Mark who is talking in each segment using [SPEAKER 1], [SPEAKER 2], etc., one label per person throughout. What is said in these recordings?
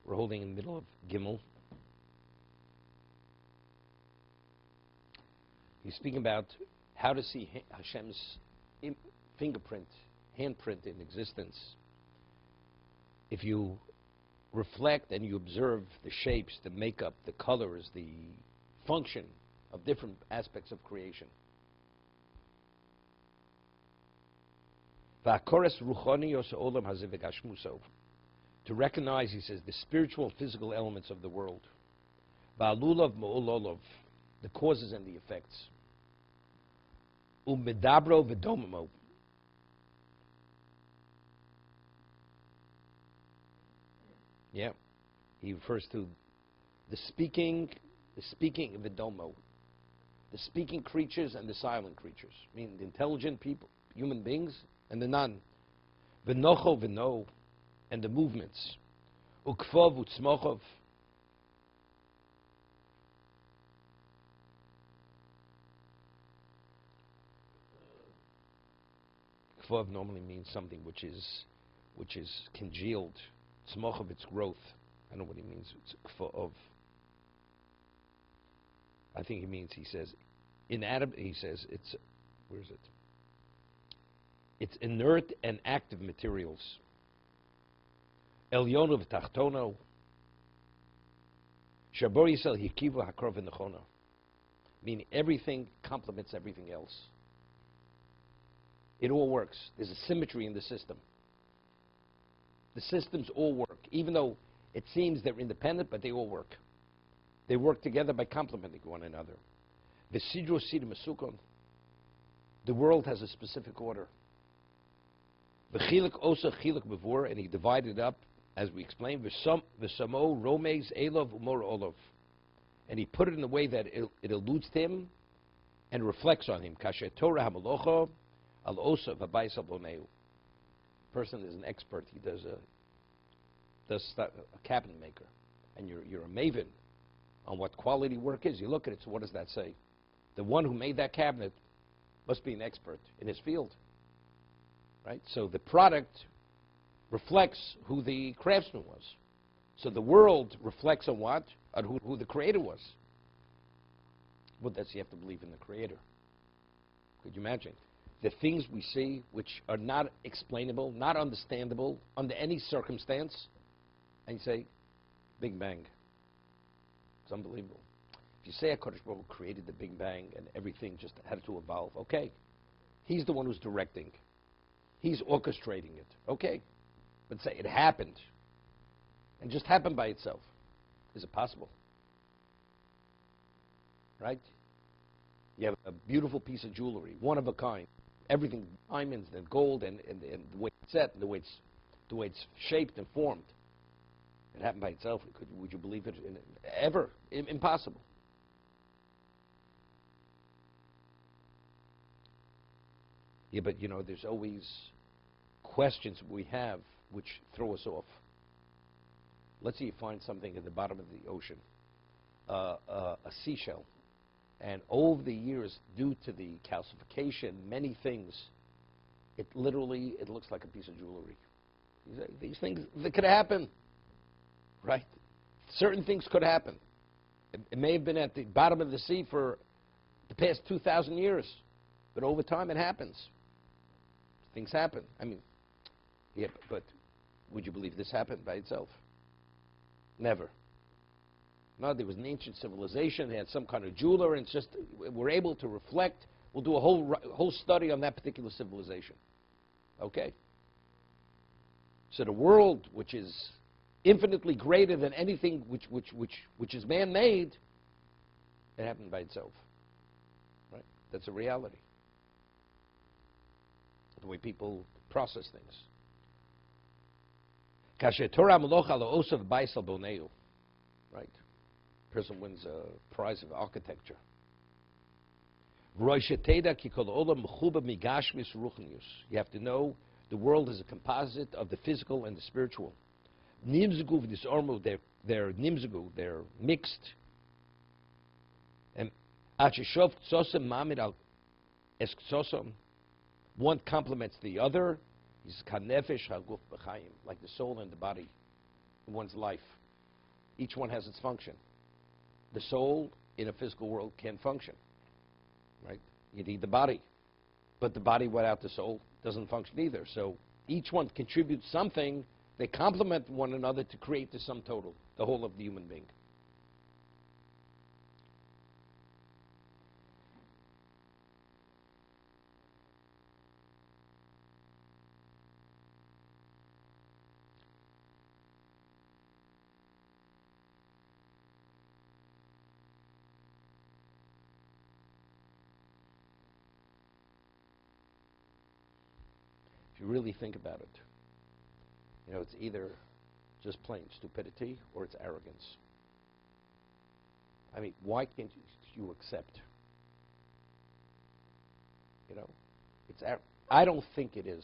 [SPEAKER 1] We're holding in the middle of Gimel. He's speaking about how to see Hashem's fingerprint, handprint in existence. If you reflect and you observe the shapes, the makeup, the colors, the function of different aspects of creation. To recognize, he says, the spiritual and physical elements of the world. The causes and the effects. Yeah, he refers to the speaking vidomo, the speaking creatures and the silent creatures, meaning the intelligent people, human beings, and the non. V'nocho v'no, and the movements. Ukfov u'tzmochov. Kfov normally means something which is congealed. Tzmochov, its growth. I don't know what he means. It's kfov. I think he means, he says, inanimate. He says it's, where is it? It's inert and active materials. Elyono v'tachtono. Shabor Yisrael hikivu hakrov v'nechono. Meaning everything complements everything else. It all works. There's a symmetry in the system. The systems all work. Even though it seems they're independent, but they all work. They work together by complementing one another. V'sidro sid mesukon. The world has a specific order. V'chilek osa chilek bevor, and he divided up, as we explained, v'samo romes elov umor olov. And he put it in a way that it alludes to him and reflects on him. Kasher Torah hamalocha al osa v'bayis al-boneu. Person is an expert. He does a cabinet maker, and you're a maven on what quality work is. You look at it. So what does that say? The one who made that cabinet must be an expert in his field, right? So the product reflects who the craftsman was. So the world reflects on what? On who the creator was. Well, that's, you have to believe in the creator. Could you imagine? The things we see which are not explainable, not understandable under any circumstance, and you say, Big Bang. It's unbelievable. If you say HaKadosh Baruch Hu created the Big Bang and everything just had to evolve, okay. He's the one who's directing. He's orchestrating it. Okay. But say it happened. And just happened by itself. Is it possible? Right? You have a beautiful piece of jewelry, one of a kind. Everything, diamonds and gold and the way it's set, and the way it's shaped and formed. It happened by itself. Would you believe it? Ever. Impossible. Yeah, but you know, there's always questions we have which throw us off. Let's say you find something at the bottom of the ocean, a seashell, and over the years, due to the calcification, many things, it looks like a piece of jewelry. These things, that could happen, right? Certain things could happen. It may have been at the bottom of the sea for the past 2,000 years, but over time it happens. Things happen. I mean, yeah, but would you believe this happened by itself? Never. No, there was an ancient civilization. They had some kind of jeweler, and it's just we're able to reflect. We'll do a whole study on that particular civilization. Okay. So the world, which is infinitely greater than anything which is man-made, it happened by itself. Right? That's a reality. The way people process things. Kasher Torah malocha la'osav bais al boneu. Right. Person wins a prize of architecture. You have to know the world is a composite of the physical and the spiritual. They're mixed. And one complements the other. Like the soul and the body in one's life. Each one has its function. The soul in a physical world can function, right? You need the body. But the body without the soul doesn't function either. So each one contributes something. They complement one another to create the sum total, the whole of the human being. If you really think about it, you know, it's either just plain stupidity or it's arrogance. I mean, why can't you accept? You know, it's I don't think it is.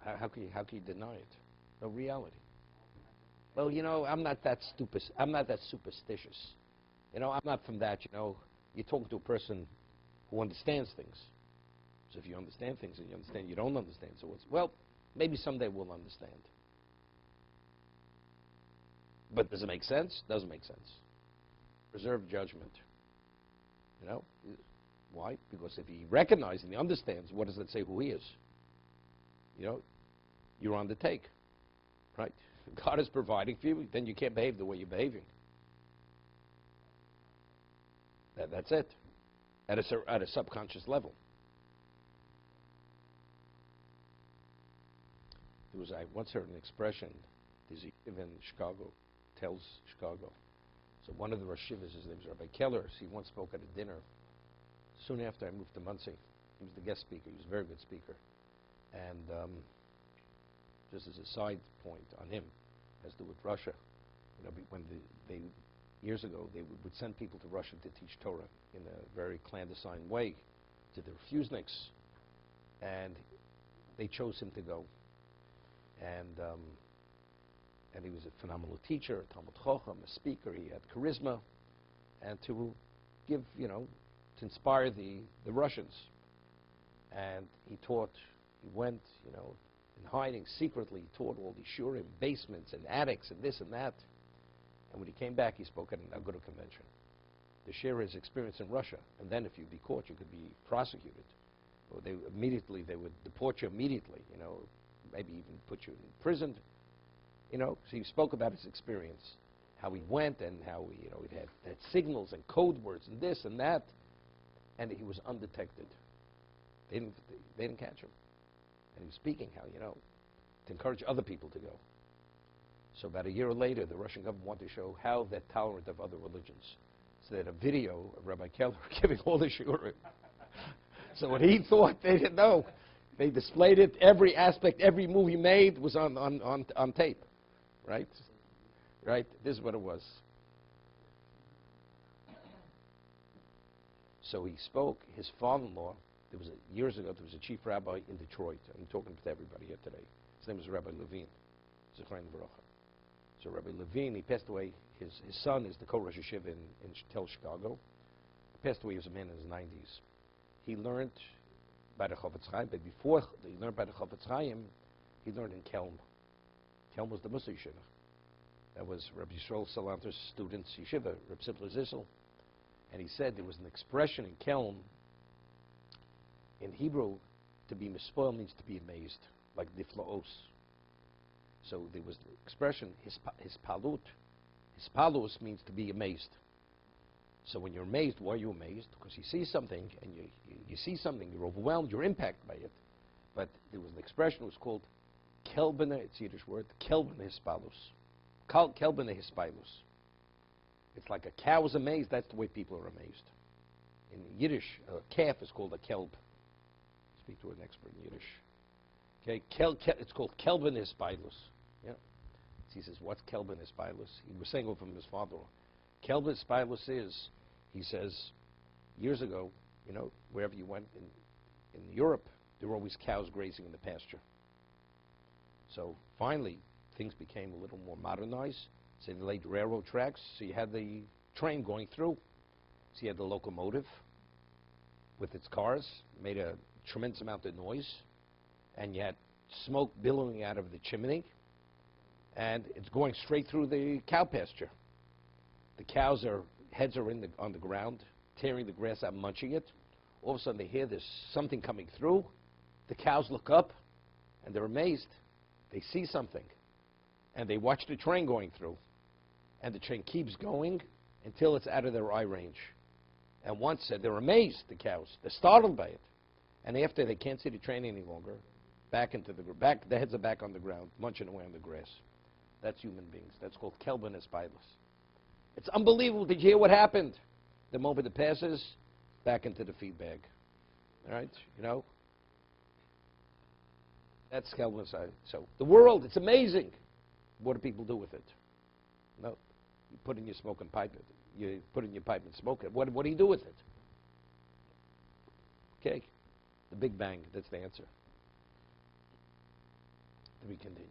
[SPEAKER 1] How can you deny it? No reality. Well, you know, I'm not that stupid. I'm not that superstitious. You know, I'm not from that. You know, you're talking to a person who understands things. So if you understand things and you understand you don't understand, so it's, well, maybe someday we'll understand. But does it make sense? Doesn't make sense. Reserve judgment. You know? Why? Because if he recognizes and he understands, what does it say who he is? You know, you're on the take. Right? If God is providing for you, then you can't behave the way you're behaving. That's it. At a subconscious level. I once heard an expression, there's a yeshiva in Chicago, tells Chicago. So one of the Rosh Yeshivas, his name is Rabbi Keller, he once spoke at a dinner. Soon after I moved to Muncie, he was the guest speaker. He was a very good speaker. And just as a side point on him, has to do with Russia, you know, when years ago, they would send people to Russia to teach Torah in a very clandestine way to the refuseniks. And they chose him to go. And he was a phenomenal teacher, a Talmud Chacham, a speaker. He had charisma, and to give, you know, to inspire the Russians. And he taught. He went, you know, in hiding secretly. He taught all these shurim, basements, and attics, and this and that. And when he came back, he spoke at an Aguda convention to share his experience in Russia. And then, if you'd be caught, you could be prosecuted. Or they would deport you immediately. You know. Maybe even put you in prison, you know. So he spoke about his experience, how he went and how he, you know, he had signals and code words and this and that, and he was undetected. They didn't catch him, and he was speaking how, you know, to encourage other people to go. So about a year later, the Russian government wanted to show how they're tolerant of other religions. So they had a video of Rabbi Keller giving all the shurim. So what he thought they didn't know. They displayed it. Every aspect, every move he made was on tape, right? Right? This is what it was. So he spoke. His father-in-law, years ago, there was a chief rabbi in Detroit. I'm talking to everybody here today. His name was Rabbi Levine. Zichron Baruch. So Rabbi Levine, he passed away. His son is the co-Rosh Yeshiva in Chicago. He passed away. He was a man in his 90s. He learned by the Chovot HaLevavos, but before he learned by the Chovot HaLevavos, he learned in Kelm. Kelm was the Musar Yeshiva. That was Rabbi Yisrael Salanter's student's yeshiva, Rabbi Sipler Zissel. And he said there was an expression in Kelm, in Hebrew, to be mispoiled means to be amazed, like diflaos. So there was the expression, hispalut. Hispalos means to be amazed. So when you're amazed, why are you amazed? Because you see something, and you see something, you're overwhelmed, you're impacted by it. But there was an expression, it was called kelbene, it's a Yiddish word, kelbene hispalos. Kelbene hispalos. It's like a cow is amazed, that's the way people are amazed. In Yiddish, a calf is called a kelb. Speak to an expert in Yiddish. Okay, it's called kelbene hispalos. Yeah. So he says, what's kelbene hispalos? He was saying it from his father-in-law. Kelbene hispalos is, he says, years ago, you know, wherever you went in Europe, there were always cows grazing in the pasture. So finally, things became a little more modernized. So they laid railroad tracks, so you had the train going through. So you had the locomotive with its cars, made a tremendous amount of noise, and you had smoke billowing out of the chimney. and it's going straight through the cow pasture. The cows' heads are on the ground, tearing the grass out, munching it. All of a sudden they hear there's something coming through. The cows look up, and they're amazed. They see something, and they watch the train going through. And the train keeps going until it's out of their eye range. And once they're amazed, the cows. They're startled by it. And after they can't see the train any longer, the heads are back on the ground, munching away on the grass. That's human beings. That's called kelbin espilus. It's unbelievable. Did you hear what happened? The moment it passes, back into the feed bag. All right? You know? That's kelbin espilus. So the world, it's amazing. What do people do with it? No. You put in your smoking pipe. You put in your pipe and smoke it. What do you do with it? Okay. The Big Bang. That's the answer. To be continued.